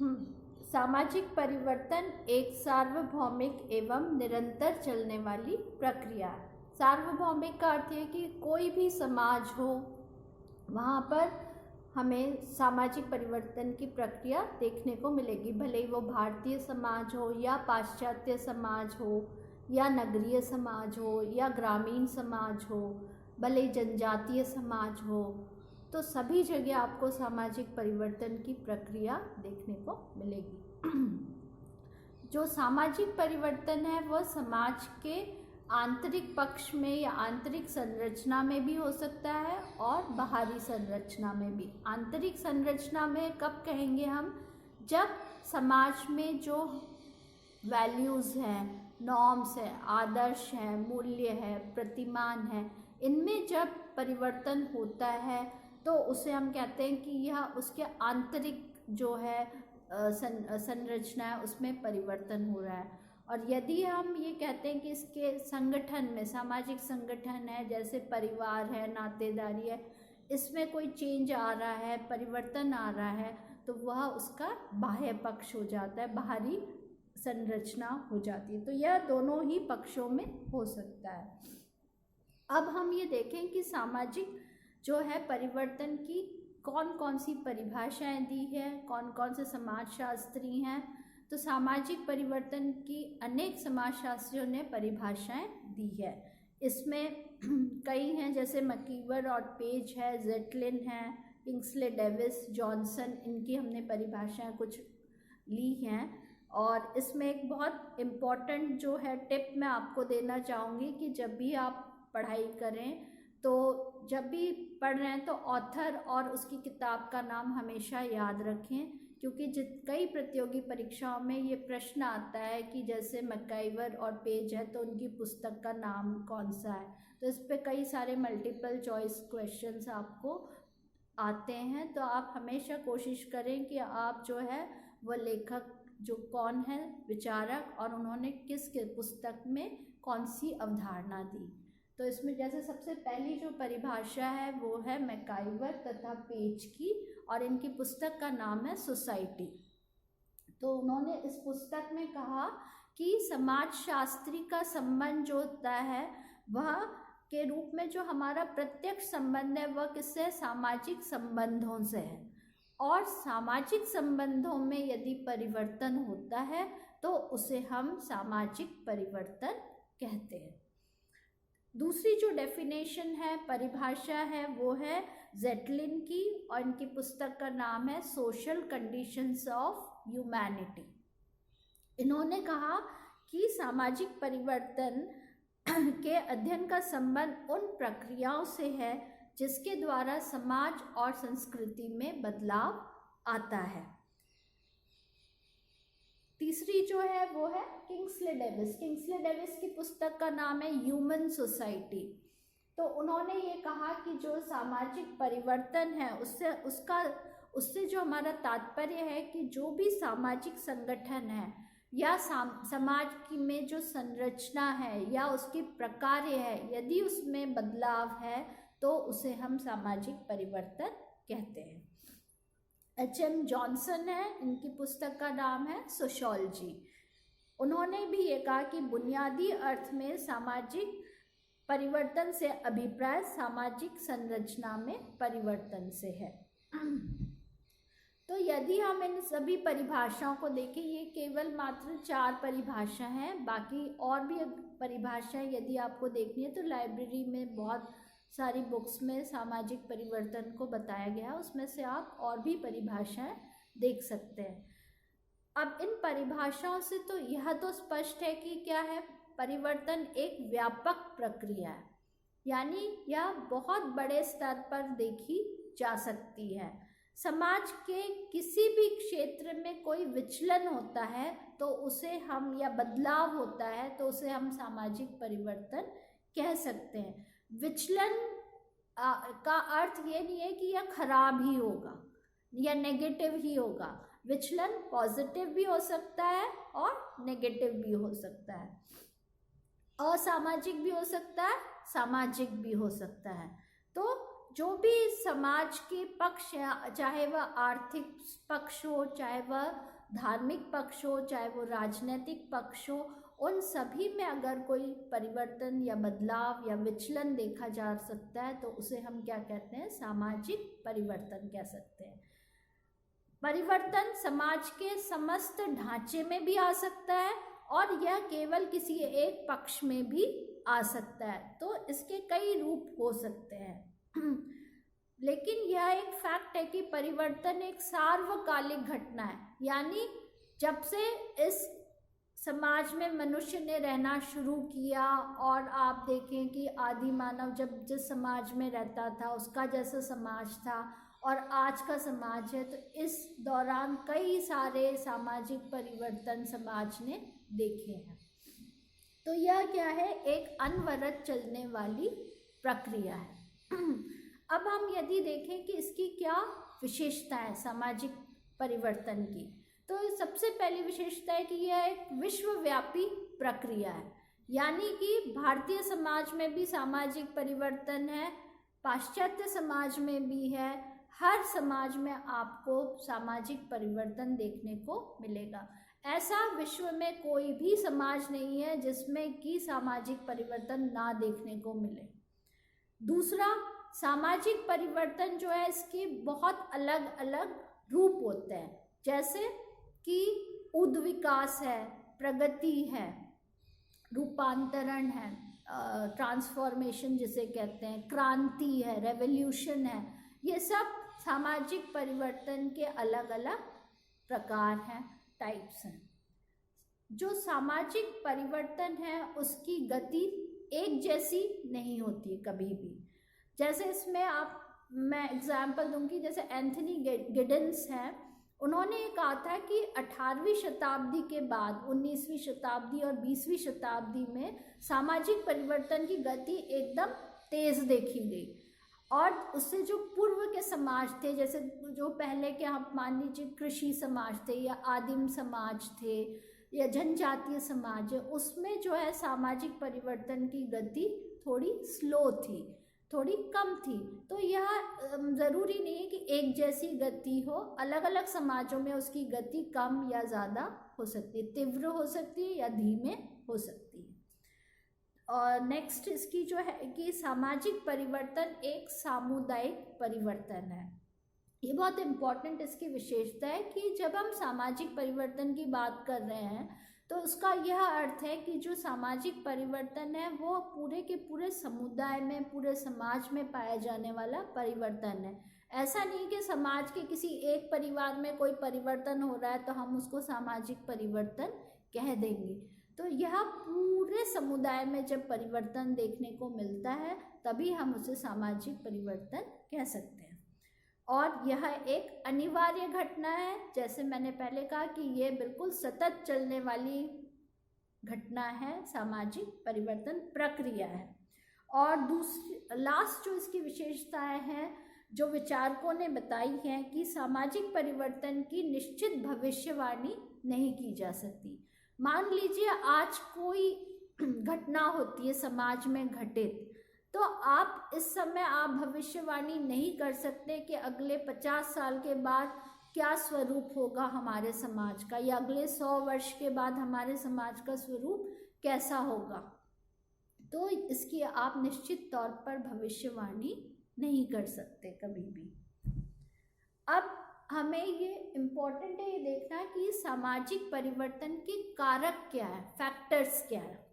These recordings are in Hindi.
सामाजिक परिवर्तन एक सार्वभौमिक एवं निरंतर चलने वाली प्रक्रिया है। सार्वभौमिक का अर्थ है कि कोई भी समाज हो वहाँ पर हमें सामाजिक परिवर्तन की प्रक्रिया देखने को मिलेगी, भले ही वो भारतीय समाज हो या पाश्चात्य समाज हो या नगरीय समाज हो या ग्रामीण समाज हो, भले ही जनजातीय समाज हो, तो सभी जगह आपको सामाजिक परिवर्तन की प्रक्रिया देखने को मिलेगी। जो सामाजिक परिवर्तन है वह समाज के आंतरिक पक्ष में या आंतरिक संरचना में भी हो सकता है और बाहरी संरचना में भी। आंतरिक संरचना में कब कहेंगे हम, जब समाज में जो वैल्यूज़ हैं, नॉर्म्स हैं, आदर्श हैं, मूल्य है, प्रतिमान है, इनमें जब परिवर्तन होता है तो उसे हम कहते हैं कि यह उसके आंतरिक जो है संरचना है उसमें परिवर्तन हो रहा है। और यदि हम ये कहते हैं कि इसके संगठन में, सामाजिक संगठन है जैसे परिवार है, नातेदारी है, इसमें कोई चेंज आ रहा है, परिवर्तन आ रहा है, तो वह उसका बाह्य पक्ष हो जाता है, बाहरी संरचना हो जाती है। तो यह दोनों ही पक्षों में हो सकता है। अब हम ये देखें कि सामाजिक जो है परिवर्तन की कौन कौन सी परिभाषाएं दी है, कौन कौन से समाजशास्त्री हैं। तो सामाजिक परिवर्तन की अनेक समाजशास्त्रियों ने परिभाषाएं दी है। इसमें कई हैं, जैसे मकीवर और पेज है, जेटलिन है, किंग्सले डेविस, जॉनसन, इनकी हमने परिभाषाएं कुछ ली हैं। और इसमें एक बहुत इम्पॉर्टेंट जो है टिप मैं आपको देना चाहूँगी कि जब भी आप पढ़ाई करें तो जब भी पढ़ रहे हैं तो ऑथर और उसकी किताब का नाम हमेशा याद रखें, क्योंकि कई प्रतियोगी परीक्षाओं में ये प्रश्न आता है कि जैसे मैकाइवर और पेज है तो उनकी पुस्तक का नाम कौन सा है। तो इस पे कई सारे मल्टीपल चॉइस क्वेश्चंस आपको आते हैं। तो आप हमेशा कोशिश करें कि आप जो है वह लेखक जो कौन है, विचारक, और उन्होंने किस पुस्तक में कौन सी अवधारणा दी। तो इसमें जैसे सबसे पहली जो परिभाषा है वो है मैकाइवर तथा पेज की, और इनकी पुस्तक का नाम है सोसाइटी। तो उन्होंने इस पुस्तक में कहा कि समाजशास्त्री का संबंध जो होता है वह के रूप में जो हमारा प्रत्यक्ष संबंध है वह किससे, सामाजिक संबंधों से है, और सामाजिक संबंधों में यदि परिवर्तन होता है तो उसे हम सामाजिक परिवर्तन कहते हैं। दूसरी जो डेफिनेशन है, परिभाषा है, वो है जेटलिन की, और इनकी पुस्तक का नाम है सोशल कंडीशंस ऑफ ह्यूमैनिटी। इन्होंने कहा कि सामाजिक परिवर्तन के अध्ययन का संबंध उन प्रक्रियाओं से है जिसके द्वारा समाज और संस्कृति में बदलाव आता है। तीसरी जो है वो है किंग्सले डेविस। किंग्सले डेविस की पुस्तक का नाम है ह्यूमन सोसाइटी। तो उन्होंने ये कहा कि जो सामाजिक परिवर्तन है उससे जो हमारा तात्पर्य है कि जो भी सामाजिक संगठन है या समाज की में जो संरचना है या उसकी प्रकार्य है, यदि उसमें बदलाव है तो उसे हम सामाजिक परिवर्तन कहते हैं। H.M. जॉनसन है, इनकी पुस्तक का नाम है सोशियोलॉजी। उन्होंने भी ये कहा कि बुनियादी अर्थ में सामाजिक परिवर्तन से अभिप्राय सामाजिक संरचना में परिवर्तन से है। तो यदि हम इन सभी परिभाषाओं को देखें, ये केवल मात्र 4 परिभाषा हैं, बाकी और भी परिभाषाएं यदि आपको देखनी है तो लाइब्रेरी में बहुत सारी बुक्स में सामाजिक परिवर्तन को बताया गया है, उसमें से आप और भी परिभाषाएं देख सकते हैं। अब इन परिभाषाओं से तो यह तो स्पष्ट है कि क्या है, परिवर्तन एक व्यापक प्रक्रिया है, यानी यह बहुत बड़े स्तर पर देखी जा सकती है। समाज के किसी भी क्षेत्र में कोई विचलन होता है तो उसे हम, या बदलाव होता है तो उसे हम सामाजिक परिवर्तन कह सकते हैं। विचलन का अर्थ ये नहीं है कि यह खराब ही होगा या नेगेटिव ही होगा। विचलन पॉजिटिव भी हो सकता है और नेगेटिव भी हो सकता है, असामाजिक भी हो सकता है, सामाजिक भी हो सकता है। तो जो भी समाज के पक्ष हैं, चाहे वह आर्थिक पक्ष हो, चाहे वह धार्मिक पक्ष हो, चाहे वो राजनीतिक पक्ष हो, उन सभी में अगर कोई परिवर्तन या बदलाव या विचलन देखा जा सकता है तो उसे हम क्या कहते हैं, सामाजिक परिवर्तन कह सकते हैं। परिवर्तन समाज के समस्त ढांचे में भी आ सकता है और यह केवल किसी एक पक्ष में भी आ सकता है, तो इसके कई रूप हो सकते हैं। लेकिन यह एक फैक्ट है कि परिवर्तन एक सार्वकालिक घटना है, यानी जब से इस समाज में मनुष्य ने रहना शुरू किया, और आप देखें कि आदि मानव जब जिस समाज में रहता था उसका जैसा समाज था और आज का समाज है, तो इस दौरान कई सारे सामाजिक परिवर्तन समाज ने देखे हैं। तो यह क्या है, एक अनवरत चलने वाली प्रक्रिया है। अब हम यदि देखें कि इसकी क्या विशेषता है सामाजिक परिवर्तन की, तो सबसे पहली विशेषता है कि यह एक विश्वव्यापी प्रक्रिया है, यानी कि भारतीय समाज में भी सामाजिक परिवर्तन है, पाश्चात्य समाज में भी है, हर समाज में आपको सामाजिक परिवर्तन देखने को मिलेगा। ऐसा विश्व में कोई भी समाज नहीं है जिसमें कि सामाजिक परिवर्तन ना देखने को मिले। दूसरा, सामाजिक परिवर्तन जो है इसके बहुत अलग अलग रूप होते हैं, जैसे कि उद्विकास है, प्रगति है, रूपांतरण है, ट्रांसफॉर्मेशन जिसे कहते हैं, क्रांति है, रेवोल्यूशन है, ये सब सामाजिक परिवर्तन के अलग अलग प्रकार हैं, टाइप्स हैं। जो सामाजिक परिवर्तन है उसकी गति एक जैसी नहीं होती कभी भी। जैसे इसमें मैं एग्जाम्पल दूंगी, जैसे एंथनी गिडेंस हैं, उन्होंने ये कहा था कि 18वीं शताब्दी के बाद 19वीं शताब्दी और 20वीं शताब्दी में सामाजिक परिवर्तन की गति एकदम तेज देखी गई, और उससे जो पूर्व के समाज थे, जैसे जो पहले के आप मान लीजिए कृषि समाज थे या आदिम समाज थे या जनजातीय समाज है, उसमें जो है सामाजिक परिवर्तन की गति थोड़ी स्लो थी, थोड़ी कम थी। तो यह ज़रूरी नहीं है कि एक जैसी गति हो, अलग अलग समाजों में उसकी गति कम या ज़्यादा हो सकती है, तीव्र हो सकती है या धीमे हो सकती है। और नेक्स्ट इसकी जो है कि सामाजिक परिवर्तन एक सामुदायिक परिवर्तन है। ये बहुत इम्पॉर्टेंट इसकी विशेषता है कि जब हम सामाजिक परिवर्तन की बात कर रहे हैं तो उसका यह अर्थ है कि जो सामाजिक परिवर्तन है वो पूरे के पूरे समुदाय में, पूरे समाज में पाया जाने वाला परिवर्तन है। ऐसा नहीं कि समाज के किसी एक परिवार में कोई परिवर्तन हो रहा है तो हम उसको सामाजिक परिवर्तन कह देंगे। तो यह पूरे समुदाय में जब परिवर्तन देखने को मिलता है तभी हम उसे सामाजिक परिवर्तन कह सकते हैं। और यह एक अनिवार्य घटना है, जैसे मैंने पहले कहा कि ये बिल्कुल सतत चलने वाली घटना है, सामाजिक परिवर्तन प्रक्रिया है। और दूसरी लास्ट जो इसकी विशेषताएं हैं जो विचारकों ने बताई हैं कि सामाजिक परिवर्तन की निश्चित भविष्यवाणी नहीं की जा सकती। मान लीजिए आज कोई घटना होती है समाज में घटित, तो आप इस समय आप भविष्यवाणी नहीं कर सकते कि अगले 50 साल के बाद क्या स्वरूप होगा हमारे समाज का, या अगले 100 वर्ष के बाद हमारे समाज का स्वरूप कैसा होगा। तो इसकी आप निश्चित तौर पर भविष्यवाणी नहीं कर सकते कभी भी। अब हमें ये इम्पोर्टेंट है ये देखना कि सामाजिक परिवर्तन के कारक क्या है, फैक्टर्स क्या है।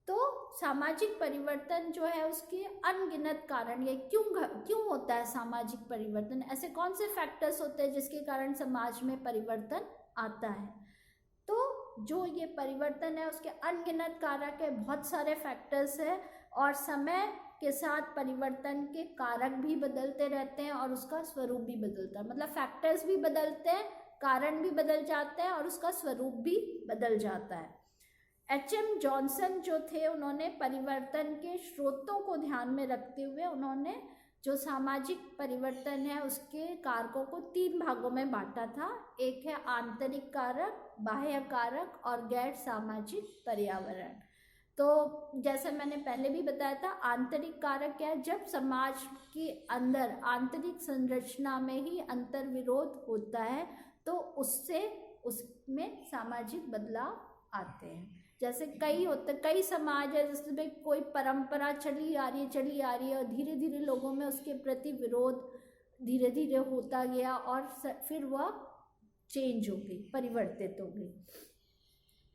तो सामाजिक परिवर्तन जो है उसके अनगिनत कारण, ये क्यों होता है सामाजिक परिवर्तन, ऐसे कौन से फैक्टर्स होते हैं जिसके कारण समाज में परिवर्तन आता है। तो जो ये परिवर्तन है उसके अनगिनत कारक है, बहुत सारे फैक्टर्स है, और समय के साथ परिवर्तन के कारक भी बदलते रहते हैं और उसका स्वरूप भी बदलता है। मतलब फैक्टर्स भी बदलते हैं, कारण भी बदल जाते हैं और उसका स्वरूप भी बदल जाता है। एच.एम. जॉनसन जो थे उन्होंने परिवर्तन के स्रोतों को ध्यान में रखते हुए उन्होंने जो सामाजिक परिवर्तन है उसके कारकों को 3 भागों में बांटा था। एक है आंतरिक कारक, बाह्य कारक और गैर सामाजिक पर्यावरण। तो जैसे मैंने पहले भी बताया था, आंतरिक कारक क्या है, जब समाज के अंदर आंतरिक संरचना में ही अंतर विरोध होता है तो उसमें सामाजिक बदलाव आते हैं। जैसे कई समाज है जिसमें कोई परंपरा चली आ रही है और धीरे धीरे लोगों में उसके प्रति विरोध धीरे धीरे होता गया और फिर वह चेंज हो गई, परिवर्तित हो गई।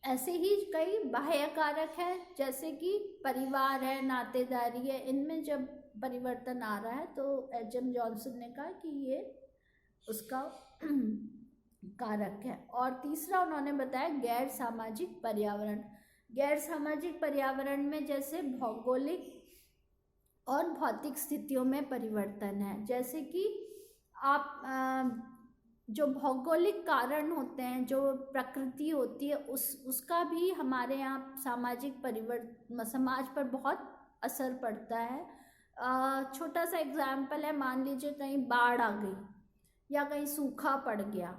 ऐसे ही कई बाह्य कारक है, जैसे कि परिवार है, नातेदारी है, इनमें जब परिवर्तन आ रहा है तो एच.एम. जॉनसन ने कहा कि ये उसका कारक है। और तीसरा उन्होंने बताया गैर सामाजिक पर्यावरण। गैर सामाजिक पर्यावरण में जैसे भौगोलिक और भौतिक स्थितियों में परिवर्तन है। जैसे कि आप जो भौगोलिक कारण होते हैं, जो प्रकृति होती है, उसका भी हमारे यहाँ समाज पर बहुत असर पड़ता है। छोटा सा एग्जाम्पल है, मान लीजिए कहीं बाढ़ आ गई या कहीं सूखा पड़ गया,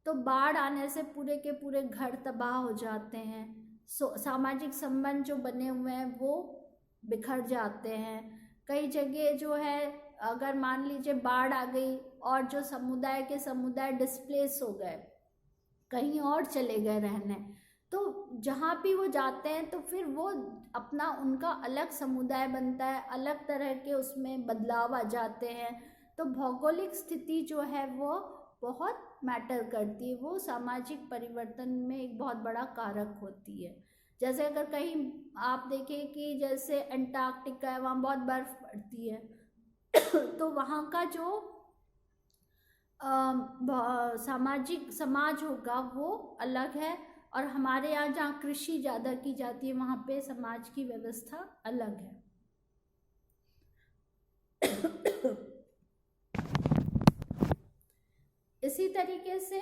तो बाढ़ आने से पूरे के पूरे घर तबाह हो जाते हैं। सामाजिक संबंध जो बने हुए हैं वो बिखर जाते हैं। कई जगह जो है, अगर मान लीजिए बाढ़ आ गई और जो समुदाय डिस्प्लेस हो गए, कहीं और चले गए रहने, तो जहाँ भी वो जाते हैं तो फिर वो अपना उनका अलग समुदाय बनता है, अलग तरह के उसमें बदलाव आ जाते हैं। तो भौगोलिक स्थिति जो है वो बहुत मैटर करती है, वो सामाजिक परिवर्तन में एक बहुत बड़ा कारक होती है। जैसे अगर कहीं आप देखें कि जैसे अंटार्कटिका है, वहाँ बहुत बर्फ पड़ती है तो वहाँ का जो समाज होगा वो अलग है, और हमारे यहाँ जहाँ कृषि ज़्यादा की जाती है वहाँ पे समाज की व्यवस्था अलग है। इसी तरीके से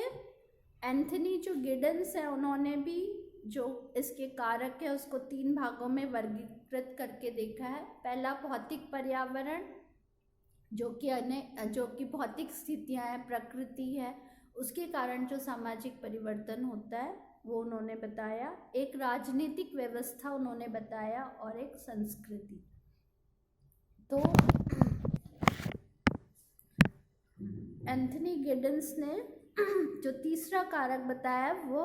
एंथनी जो गिडन्स है, उन्होंने भी जो इसके कारक है उसको 3 भागों में वर्गीकृत करके देखा है। पहला भौतिक पर्यावरण, जो कि भौतिक स्थितियां हैं, प्रकृति है, उसके कारण जो सामाजिक परिवर्तन होता है वो उन्होंने बताया। एक राजनीतिक व्यवस्था उन्होंने बताया और एक संस्कृति। तो एंथनी गिडन्स ने जो तीसरा कारक बताया वो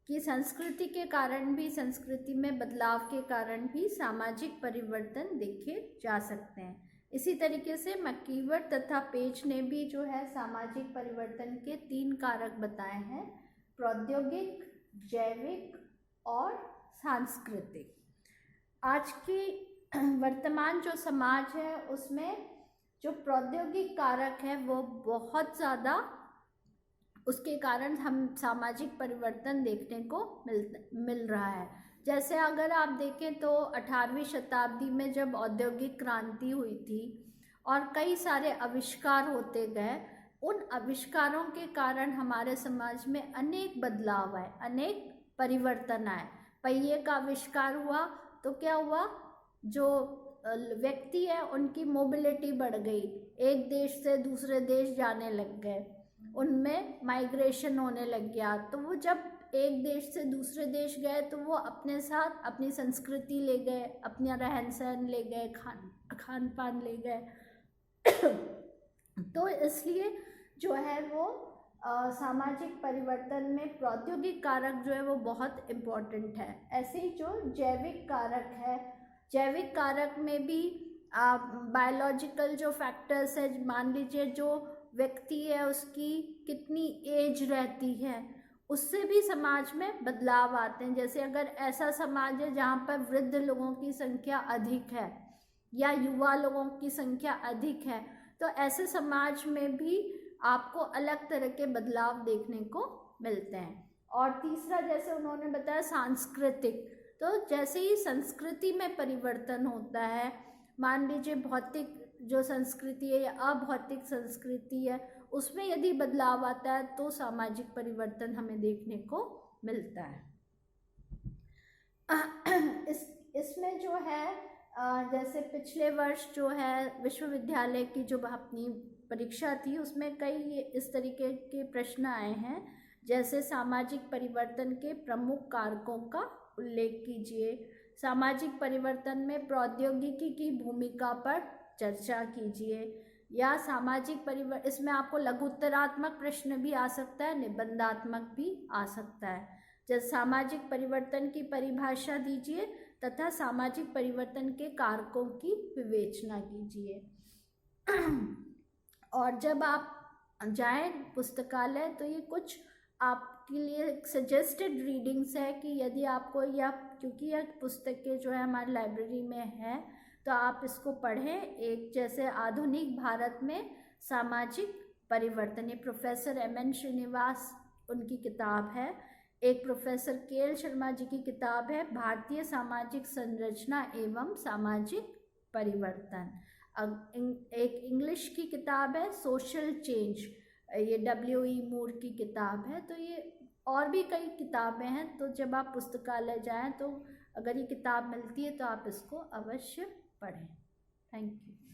संस्कृति के कारण भी, संस्कृति में बदलाव के कारण भी सामाजिक परिवर्तन देखे जा सकते हैं। इसी तरीके से मैकीवर तथा पेज ने भी जो है सामाजिक परिवर्तन के 3 कारक बताए हैं, प्रौद्योगिक, जैविक और सांस्कृतिक। आज की वर्तमान जो समाज है उसमें जो प्रौद्योगिक कारक है वो बहुत ज़्यादा, उसके कारण हम सामाजिक परिवर्तन देखने को मिल रहा है। जैसे अगर आप देखें तो 18वीं शताब्दी में जब औद्योगिक क्रांति हुई थी और कई सारे आविष्कार होते गए, उन आविष्कारों के कारण हमारे समाज में अनेक बदलाव आए, अनेक परिवर्तन आए। पहिए का आविष्कार हुआ तो क्या हुआ, जो व्यक्ति है उनकी मोबिलिटी बढ़ गई, एक देश से दूसरे देश जाने लग गए, उनमें माइग्रेशन होने लग गया। तो वो जब एक देश से दूसरे देश गए तो वो अपने साथ अपनी संस्कृति ले गए, अपना रहन सहन ले गए, खान पान ले गए। तो इसलिए जो है वो सामाजिक परिवर्तन में प्रौद्योगिक कारक जो है वो बहुत इम्पोर्टेंट है। ऐसे ही जो जैविक कारक है, जैविक कारक में भी बायोलॉजिकल जो फैक्टर्स है, मान लीजिए जो व्यक्ति है उसकी कितनी एज रहती है, उससे भी समाज में बदलाव आते हैं। जैसे अगर ऐसा समाज है जहाँ पर वृद्ध लोगों की संख्या अधिक है या युवा लोगों की संख्या अधिक है, तो ऐसे समाज में भी आपको अलग तरह के बदलाव देखने को मिलते हैं। और तीसरा जैसे उन्होंने बताया सांस्कृतिक, तो जैसे ही संस्कृति में परिवर्तन होता है, मान लीजिए भौतिक जो संस्कृति है या अभौतिक संस्कृति है, उसमें यदि बदलाव आता है तो सामाजिक परिवर्तन हमें देखने को मिलता है। इसमें जो है जैसे पिछले वर्ष जो है विश्वविद्यालय की जो अपनी परीक्षा थी उसमें कई इस तरीके के प्रश्न आए हैं, जैसे सामाजिक परिवर्तन के प्रमुख कारकों का उल्लेख कीजिए। सामाजिक परिवर्तन में प्रौद्योगिकी की भूमिका पर चर्चा कीजिए। या सामाजिक परिवर्तन, इसमें आपको लघुत्तरात्मक प्रश्न भी आ सकता है, निबंधात्मक भी आ सकता है। जैसे सामाजिक परिवर्तन की परिभाषा दीजिए तथा सामाजिक परिवर्तन के कारकों की विवेचना कीजिए। और जब आप जाएं पुस्तकालय तो ये कुछ आपके लिए सजेस्टेड रीडिंग्स है कि यदि आपको यह, क्योंकि यह पुस्तकें जो है हमारी लाइब्रेरी में है, तो आप इसको पढ़ें। एक जैसे आधुनिक भारत में सामाजिक परिवर्तन, ये प्रोफेसर M.N. श्रीनिवास उनकी किताब है। एक प्रोफेसर KL शर्मा जी की किताब है भारतीय सामाजिक संरचना एवं सामाजिक परिवर्तन। एक इंग्लिश की किताब है सोशल चेंज, ये W.E. मूर की किताब है। तो ये और भी कई किताबें हैं, तो जब आप पुस्तकालय जाएं तो अगर ये किताब मिलती है तो आप इसको अवश्य पढ़ें। Thank you.